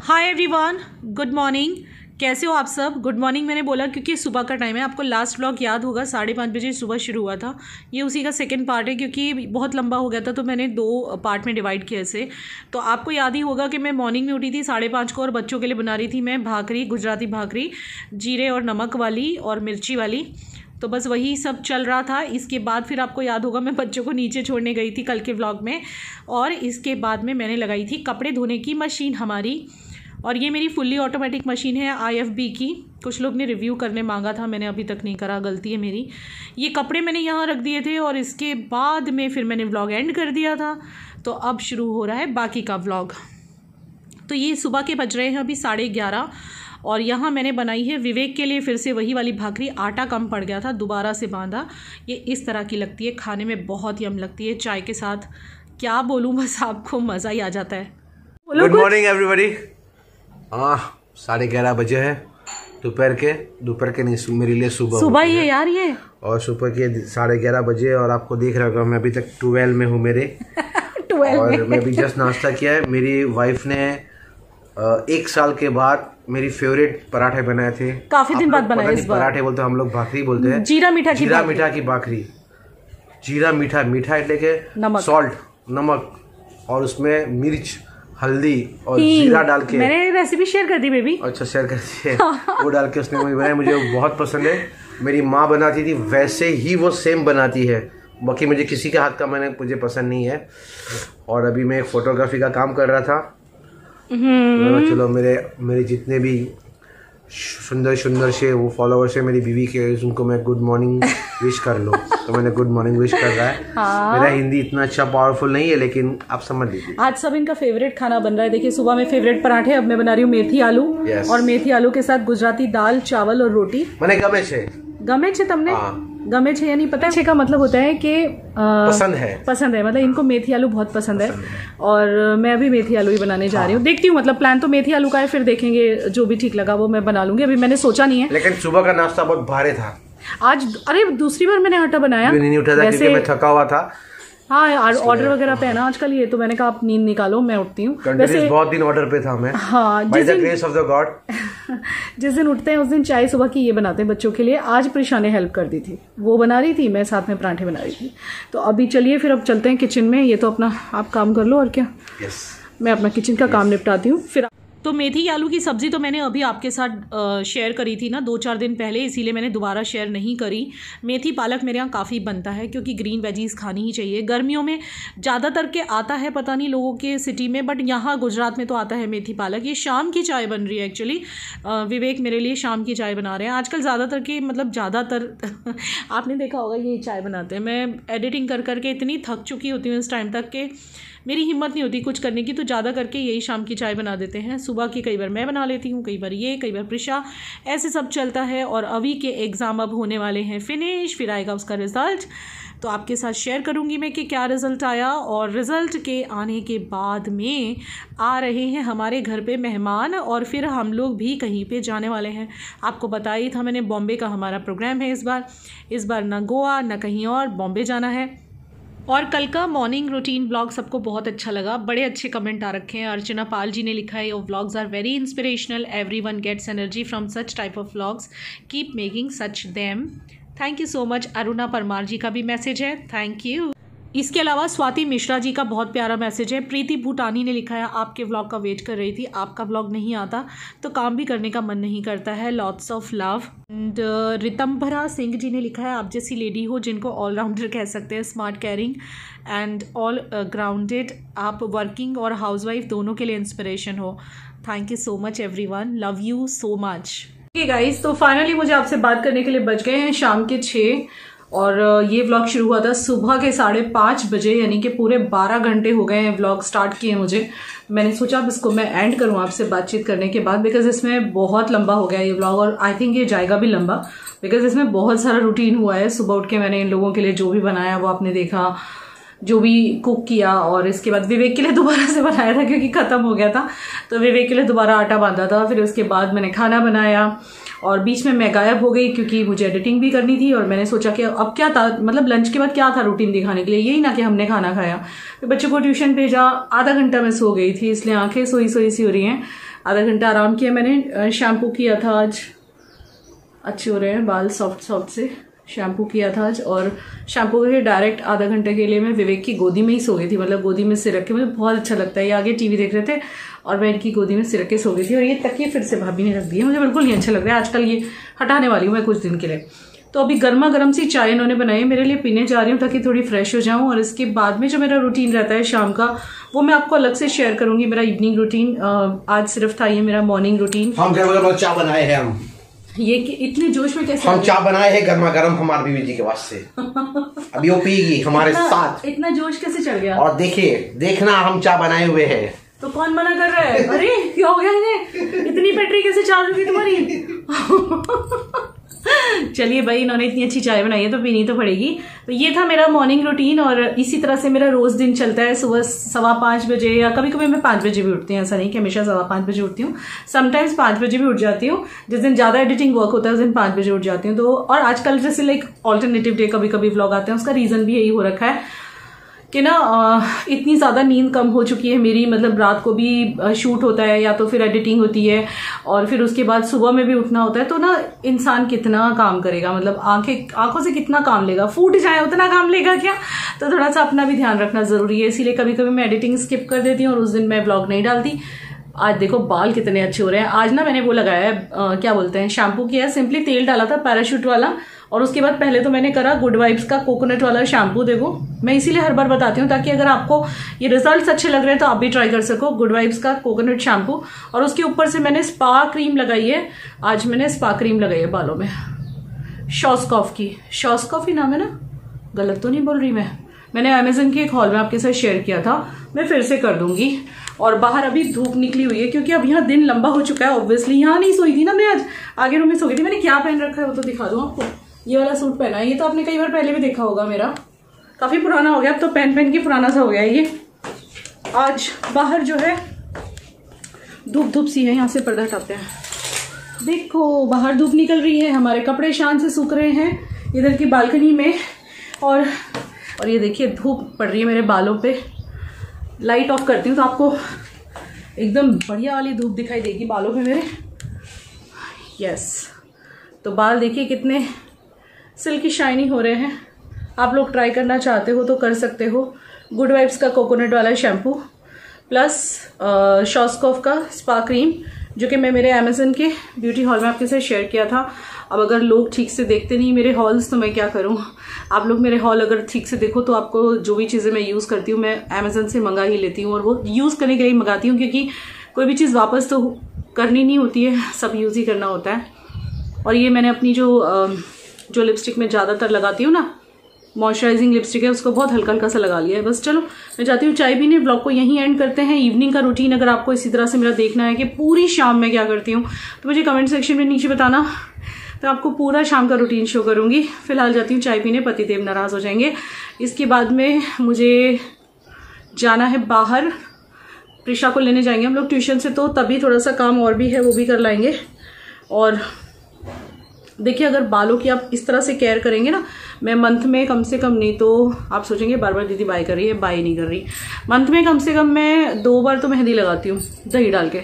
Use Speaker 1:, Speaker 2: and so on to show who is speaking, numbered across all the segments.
Speaker 1: Hi everyone, good morning. कैसे हो आप सब? गुड मॉर्निंग मैंने बोला क्योंकि सुबह का टाइम है। आपको लास्ट व्लॉग याद होगा 5:30 बजे सुबह शुरू हुआ था। ये उसी का सेकंड पार्ट है क्योंकि बहुत लंबा हो गया था तो मैंने 2 पार्ट में डिवाइड किया इसे। तो आपको याद ही होगा कि मैं मॉर्निंग में उठी थी 5:30 को और बच्चों के लिए बना रही थी मैं भाकरी, गुजराती भाकरी, जीरे और नमक वाली और मिर्ची वाली। तो बस वही सब चल रहा था। इसके बाद फिर आपको याद होगा मैं बच्चों को नीचे छोड़ने गई थी कल के व्लॉग में, और इसके बाद में मैंने लगाई थी कपड़े धोने की मशीन हमारी। और ये मेरी फुल्ली ऑटोमेटिक मशीन है IFB की। कुछ लोग ने रिव्यू करने मांगा था, मैंने अभी तक नहीं करा, गलती है मेरी। ये कपड़े मैंने यहाँ रख दिए थे और इसके बाद में फिर मैंने व्लॉग एंड कर दिया था। तो अब शुरू हो रहा है बाकी का व्लॉग। तो ये सुबह के बज रहे हैं अभी 11:30 और यहाँ मैंने बनाई है विवेक के लिए फिर से वही वाली भाकरी। आटा कम पड़ गया था, दोबारा से बांधा। ये इस तरह की लगती है, खाने में बहुत यम लगती है चाय के साथ। क्या बोलूँ, बस आपको मज़ा ही आ जाता है।
Speaker 2: Good morning everybody. 11:30 बजे है दोपहर के नहीं, मेरे लिए सुबह
Speaker 1: ही है यार ये।
Speaker 2: और सुबह के 11:30 बजे और आपको देख रहा होगा मैं अभी तक 12 में हूँ मेरे 12 और मैं अभी जस्ट नाश्ता किया है। मेरी वाइफ ने 1 साल के बाद मेरी फेवरेट पराठे बनाए थे। काफी दिन बाद बनाए इस बार। पराठे बोलते हैं हम लोग, भाकरी बोलते हैं। जीरा मीठा की भाकरी। जीरा मीठा એટલે के सॉल्ट, नमक और उसमें मिर्च, हल्दी और जीरा डाल के।
Speaker 1: मैंने रेसिपी शेयर कर दी बेबी।
Speaker 2: अच्छा, शेयर कर दी है। वो डाल के उसने बनाया, मुझे बहुत पसंद है। मेरी माँ बनाती थी वैसे ही वो सेम बनाती है। बाकी मुझे किसी के हाथ का मुझे पसंद नहीं है। और अभी मैं एक फोटोग्राफी का काम कर रहा था। चलो मेरे जितने भी सुंदर से वो फॉलोवर्स है मेरी बीवी के, उनको मैं गुड मॉर्निंग विश कर लो। तो मैंने गुड मॉर्निंग विश कर रहा है। मेरा हिंदी इतना अच्छा पावरफुल नहीं है लेकिन आप समझ लीजिए।
Speaker 1: आज सब इनका फेवरेट खाना बन रहा है। देखिए सुबह में फेवरेट पराठे, अब मैं बना रही हूँ मेथी आलू। और मेथी आलू के साथ गुजराती दाल, चावल और रोटी।
Speaker 2: मैंने गमे छे तमने
Speaker 1: गमे छे यानी पता है का मतलब होता है कि पसंद है। मतलब इनको मेथी आलू बहुत पसंद है। और मैं अभी मेथी आलू ही बनाने जा रही हूँ। देखती हूँ, मतलब प्लान तो मेथी आलू का है, फिर देखेंगे जो भी ठीक लगा वो मैं बना लूंगी। अभी मैंने सोचा नहीं है।
Speaker 2: लेकिन सुबह का नाश्ता बहुत भारी था
Speaker 1: आज। अरे दूसरी बार मैंने आटा बनाया,
Speaker 2: नहीं उठा था क्योंकि मैं थका हुआ था।
Speaker 1: हाँ, ऑर्डर वगैरह पे है ना आजकल ये, तो मैंने कहा आप नींद निकालो, मैं उठती हूँ।
Speaker 2: वैसे बहुत दिन ऑर्डर पे था मैं।
Speaker 1: हाँ,
Speaker 2: by the grace of the God.
Speaker 1: जिस दिन उठते हैं उस दिन चाय सुबह की ये बनाते हैं बच्चों के लिए। आज प्रिशा ने हेल्प कर दी थी, वो बना रही थी, मैं साथ में पराठे बना रही थी। तो अभी चलिए फिर अब चलते हैं किचन में। ये तो अपना आप काम कर लो और क्या। मैं अपना किचन का काम निपटाती हूँ फिर। तो मेथी आलू की सब्ज़ी तो मैंने अभी आपके साथ शेयर करी थी ना 2-4 दिन पहले, इसीलिए मैंने दोबारा शेयर नहीं करी। मेथी पालक मेरे यहाँ काफ़ी बनता है क्योंकि ग्रीन वेजीज खानी ही चाहिए। गर्मियों में ज़्यादातर के आता है, पता नहीं लोगों के सिटी में, बट यहाँ गुजरात में तो आता है मेथी पालक। ये शाम की चाय बन रही है एक्चुअली। विवेक मेरे लिए शाम की चाय बना रहे हैं आजकल। ज़्यादातर के मतलब ज़्यादातर आपने देखा होगा यही चाय बनाते हैं। मैं एडिटिंग कर करके इतनी थक चुकी होती हूँ इस टाइम तक कि मेरी हिम्मत नहीं होती कुछ करने की, तो ज़्यादा करके यही शाम की चाय बना देते हैं। सुबह की कई बार मैं बना लेती हूँ, कई बार ये, कई बार प्रिशा, ऐसे सब चलता है। और अभी के एग्ज़ाम अब होने वाले हैं फिनिश, फिर आएगा उसका रिज़ल्ट। तो आपके साथ शेयर करूँगी मैं कि क्या रिज़ल्ट आया। और रिज़ल्ट के आने के बाद में आ रहे हैं हमारे घर पे मेहमान और फिर हम लोग भी कहीं पे जाने वाले हैं। आपको बताया ही था मैंने, बॉम्बे का हमारा प्रोग्राम है इस बार ना गोवा ना कहीं और, बॉम्बे जाना है। और कल का मॉर्निंग रूटीन ब्लॉग सबको बहुत अच्छा लगा, बड़े अच्छे कमेंट आ रखे हैं। अर्चना पाल जी ने लिखा है, your vlogs are very inspirational, everyone gets energy from such type of vlogs, keep making such them. Thank you so much. Aruna Parmar ji का भी मैसेज है, थैंक यू। इसके अलावा स्वाति मिश्रा जी का बहुत प्यारा मैसेज है। प्रीति भूटानी ने लिखा है, आपके व्लॉग का वेट कर रही थी, आपका व्लॉग नहीं आता तो काम भी करने का मन नहीं करता है, lots of love. And Ritambhara Singh ji ने लिखा है, आप जैसी लेडी हो जिनको ऑलराउंडर कह सकते हैं, smart, caring and all grounded, आप वर्किंग और हाउसवाइफ दोनों के लिए इंस्पिरेशन हो। Thank you so much everyone, love you so much. Okay guys, तो फाइनली मुझे आपसे बात करने के लिए बच गए हैं शाम के 6 और ये व्लॉग शुरू हुआ था सुबह के 5:30 बजे, यानी कि पूरे 12 घंटे हो गए हैं व्लॉग स्टार्ट किए मुझे। मैंने सोचा अब इसको मैं एंड करूं आपसे बातचीत करने के बाद, बिकॉज इसमें बहुत लंबा हो गया ये व्लॉग और आई थिंक ये जाएगा भी लंबा, बिकॉज इसमें बहुत सारा रूटीन हुआ है। सुबह उठ के मैंने इन लोगों के लिए जो भी बनाया वो आपने देखा, जो भी कुक किया, और इसके बाद विवेक के लिए दोबारा से बनाया था क्योंकि खत्म हो गया था, तो विवेक के लिए दोबारा आटा बांधा था। फिर उसके बाद मैंने खाना बनाया और बीच में मैं गायब हो गई क्योंकि मुझे एडिटिंग भी करनी थी। और मैंने सोचा कि अब क्या था, मतलब लंच के बाद क्या था रूटीन दिखाने के लिए, यही ना कि हमने खाना खाया। फिर बच्चों को ट्यूशन भेजा, आधा घंटा मैं सो गई थी, इसलिए आंखें सोई सी हो रही हैं। आधा घंटा आराम किया मैंने। शैम्पू किया था आज, अच्छे हो रहे हैं बाल, सॉफ्ट सॉफ्ट से शैम्पू किया था आज। और शैम्पू करके डायरेक्ट आधा घंटे के लिए मैं विवेक की गोदी में ही सो गई थी, मतलब गोदी में सिर रख के। मुझे बहुत अच्छा लगता है, ये आगे टीवी देख रहे थे और मैं इनकी गोदी में सिर रख के सो गई थी। और ये तकिए फिर से भाभी ने रख दिए, मुझे बिल्कुल नहीं अच्छा लग रहा है आजकल, ये हटाने वाली हूँ मैं कुछ दिन के लिए। तो अभी गर्मा गर्म सी चाय इन्होंने बनाई है मेरे लिए, पीने जा रही हूँ ताकि थोड़ी फ्रेश हो जाऊँ। और इसके बाद में जो मेरा रूटीन रहता है शाम का, वो मैं आपको अलग से शेयर करूंगी, मेरा इवनिंग रूटीन। आज सिर्फ था ये मेरा मॉर्निंग रूटीन।
Speaker 2: हम गर्मा चाय बनाए हैं, हम
Speaker 1: ये इतने जोश में कैसे
Speaker 2: हम चाय बनाए हैं गर्मा गर्म हमारे बीवी जी के वास्ते। अभी वो पीगी हमारे साथ।
Speaker 1: इतना जोश कैसे चढ़ गया?
Speaker 2: और देखिए, देखना हम चाय बनाए हुए हैं।
Speaker 1: तो कौन मना कर रहा है? अरे क्या हो गया इन्हें, इतनी बैटरी कैसे चार्ज होगी तुम्हारी? चलिए भाई, इन्होंने इतनी अच्छी चाय बनाई है तो पीनी तो पड़ेगी। तो ये था मेरा मॉर्निंग रूटीन और इसी तरह से मेरा रोज दिन चलता है। सुबह 5:15 बजे या कभी कभी मैं 5 बजे भी उठती हूँ, ऐसा नहीं कि हमेशा 5:15 बजे उठती हूँ, समटाइम्स 5 बजे भी उठ जाती हूँ। जिस दिन ज्यादा एडिटिंग वर्क होता है उस दिन 5 बजे उठ जाती हूँ। तो और आजकल जैसे लाइक ऑल्टरनेटिव डे कभी कभी व्लॉग आते हैं, उसका रीजन भी यही हो रखा है कि ना इतनी ज़्यादा नींद कम हो चुकी है मेरी, मतलब रात को भी शूट होता है या तो फिर एडिटिंग होती है और फिर उसके बाद सुबह में भी उठना होता है। तो ना इंसान कितना काम करेगा, मतलब आंखों से कितना काम लेगा, फूट जाए उतना काम लेगा क्या? तो थोड़ा सा अपना भी ध्यान रखना जरूरी है, इसीलिए कभी कभी मैं एडिटिंग स्किप कर देती हूँ और उस दिन मैं ब्लॉग नहीं डालती। आज देखो बाल कितने अच्छे हो रहे हैं। आज ना मैंने वो लगाया है, क्या बोलते हैं, शैम्पू किया है, सिंपली तेल डाला था पैराशूट वाला। और उसके बाद पहले तो मैंने करा गुड वाइब्स का कोकोनट वाला शैम्पू। देखो मैं इसीलिए हर बार बताती हूँ ताकि अगर आपको ये रिजल्ट्स अच्छे लग रहे हैं तो आप भी ट्राई कर सको, गुड वाइब्स का कोकोनट शैम्पू। और उसके ऊपर से मैंने स्पा क्रीम लगाई है, आज मैंने स्पा क्रीम लगाई है बालों में, शॉस्कॉफ की। शॉस्कॉफ ही नाम है ना, गलत तो नहीं बोल रही मैंने अमेजन के एक हॉल में आपके साथ शेयर किया था, मैं फिर से कर दूंगी। और बाहर अभी धूप निकली हुई है क्योंकि अब यहाँ दिन लंबा हो चुका है। ऑब्वियसली यहाँ नहीं सोई थी ना मैं, आज आगे रूम में सो गई थी। मैंने क्या पहन रखा है वो तो दिखा दूं आपको, ये वाला सूट पहना है, ये तो आपने कई बार पहले भी देखा होगा, मेरा काफी पुराना हो गया अब तो, पहन के पुराना सा हो गया ये। आज बाहर जो है धूप सी है, यहाँ से पर्दा हटाते हैं, देखो बाहर धूप निकल रही है, हमारे कपड़े शान से सूख रहे हैं इधर की बालकनी में। और ये देखिए धूप पड़ रही है मेरे बालों पे। लाइट ऑफ करती हूँ तो आपको एकदम बढ़िया वाली धूप दिखाई देगी बालों पे मेरे। यस, तो बाल देखिए कितने सिल्की शाइनी हो रहे हैं। आप लोग ट्राई करना चाहते हो तो कर सकते हो। गुड वाइब्स का कोकोनट वाला शैम्पू प्लस शॉस्कॉफ का स्पा क्रीम, जो कि मैं मेरे अमेजन के ब्यूटी हॉल में आपके साथ शेयर किया था। अब अगर लोग ठीक से देखते नहीं मेरे हॉल्स तो मैं क्या करूं। आप लोग मेरे हॉल अगर ठीक से देखो तो आपको जो भी चीज़ें मैं यूज़ करती हूँ मैं अमेजन से मंगा ही लेती हूँ, और वो यूज़ करने के लिए मंगाती हूँ क्योंकि कोई भी चीज़ वापस तो करनी नहीं होती है, सब यूज़ ही करना होता है। और ये मैंने अपनी जो लिपस्टिक में ज़्यादातर लगाती हूँ ना, मॉइस्चराइजिंग लिपस्टिक है, उसको बहुत हल्का हल्का सा लगा लिया है बस। चलो मैं जाती हूँ चाय पीने, ब्लॉग को यहीं एंड करते हैं। इवनिंग का रूटीन अगर आपको इसी तरह से मेरा देखना है कि पूरी शाम में क्या करती हूँ तो मुझे कमेंट सेक्शन में नीचे बताना, तो आपको पूरा शाम का रूटीन शो करूँगी। फिलहाल जाती हूँ चाय पीने, पतिदेव नाराज़ हो जाएंगे। इसके बाद में मुझे जाना है बाहर, प्रिशा को लेने जाएंगे हम लोग ट्यूशन से, तो तभी थोड़ा सा काम और भी है वो भी कर लाएंगे। और देखिए अगर बालों की आप इस तरह से केयर करेंगे ना, मैं मंथ में कम से कम, नहीं तो आप सोचेंगे बार बार दीदी बाय कर रही है, बाय नहीं कर रही, मंथ में कम से कम मैं 2 बार तो मेहंदी लगाती हूँ दही डाल के,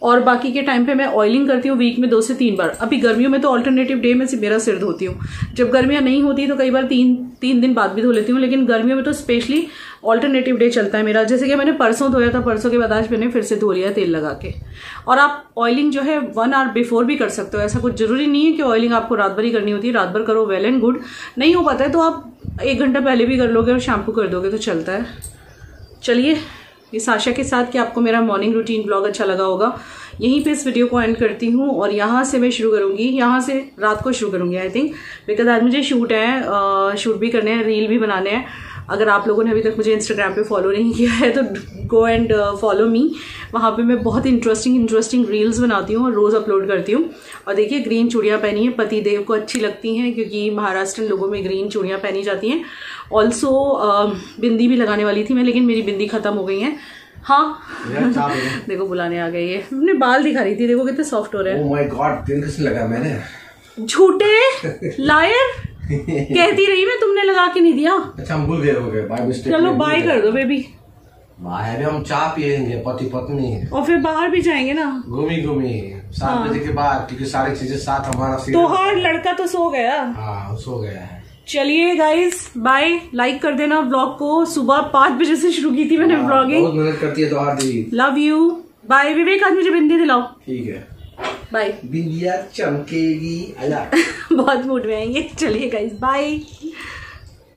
Speaker 1: और बाकी के टाइम पे मैं ऑयलिंग करती हूँ वीक में 2 से 3 बार। अभी गर्मियों में तो ऑल्टरनेटिव डे में मेरा सिर धोती हूँ, जब गर्मियाँ नहीं होती तो कई बार 3 दिन बाद भी धो लेती हूँ, लेकिन गर्मियों में तो स्पेशली ऑल्टरनेटिव डे चलता है मेरा। जैसे कि मैंने परसों धोया था, परसों के बाद आज मैंने फिर से धो लिया तेल लगा के। और आप ऑयलिंग जो है 1 आवर बिफोर भी कर सकते हो, ऐसा कुछ जरूरी नहीं है कि ऑयलिंग आपको रात भर ही करनी होती है। रात भर करो वेल एंड गुड, नहीं हो पाता है तो आप 1 घंटा पहले भी कर लोगे और शैम्पू कर दोगे तो चलता है। चलिए इस आशा के साथ कि आपको मेरा मॉर्निंग रूटीन ब्लॉग अच्छा लगा होगा, यहीं पे इस वीडियो को एंड करती हूँ। और यहाँ से मैं शुरू करूँगी, यहाँ से रात को शुरू करूँगी आई थिंक, बिकॉज आज मुझे शूट है, शूट भी करने हैं, रील भी बनाने हैं। अगर आप लोगों ने अभी तक मुझे इंस्टाग्राम पे फॉलो नहीं किया है तो गो एंड फॉलो मी, वहाँ पे मैं बहुत इंटरेस्टिंग रील्स बनाती हूँ और रोज़ अपलोड करती हूँ। और देखिए ग्रीन चूड़ियाँ पहनी है, पति देव को अच्छी लगती हैं क्योंकि महाराष्ट्रन लोगों में ग्रीन चूड़ियाँ पहनी जाती हैं। ऑल्सो बिंदी भी लगाने वाली थी मैं, लेकिन मेरी बिंदी ख़त्म हो गई है। हाँ देखो बुलाने आ गई है, अपने बाल दिखा रही थी, देखो कितने सॉफ्ट हो रहे हैं।
Speaker 2: ओह माय गॉड, दिन किसने लगा? मैंने।
Speaker 1: झूठे लायर कहती रही मैं, तुमने लगा के नहीं दिया।
Speaker 2: अच्छा हम भूल गए, हो गए, बाय मिस्टेक।
Speaker 1: चलो बाय कर दो बेबी,
Speaker 2: बाहर भी हम चाय पियेंगे पति पत्नी,
Speaker 1: और फिर बाहर भी जाएंगे ना
Speaker 2: घूमी 7 बजे के बाद, क्योंकि सारी चीजें साथ हमारा
Speaker 1: तो हर लड़का तो सो गया।
Speaker 2: हाँ सो गया है।
Speaker 1: चलिए गाइस बाय, लाइक कर देना ब्लॉग को। सुबह 5 बजे से शुरू की थी मैंने ब्लॉगिंग।
Speaker 2: बहुत मेहनत करती है तो Aarti.
Speaker 1: Love you, bye. Vivek आज मुझे बिंदी दिलाओ।
Speaker 2: ठीक है,
Speaker 1: बाय।
Speaker 2: बिंदिया चमकेगी।
Speaker 1: बहुत मूड में आएंगे। चलिए गाइस बाय।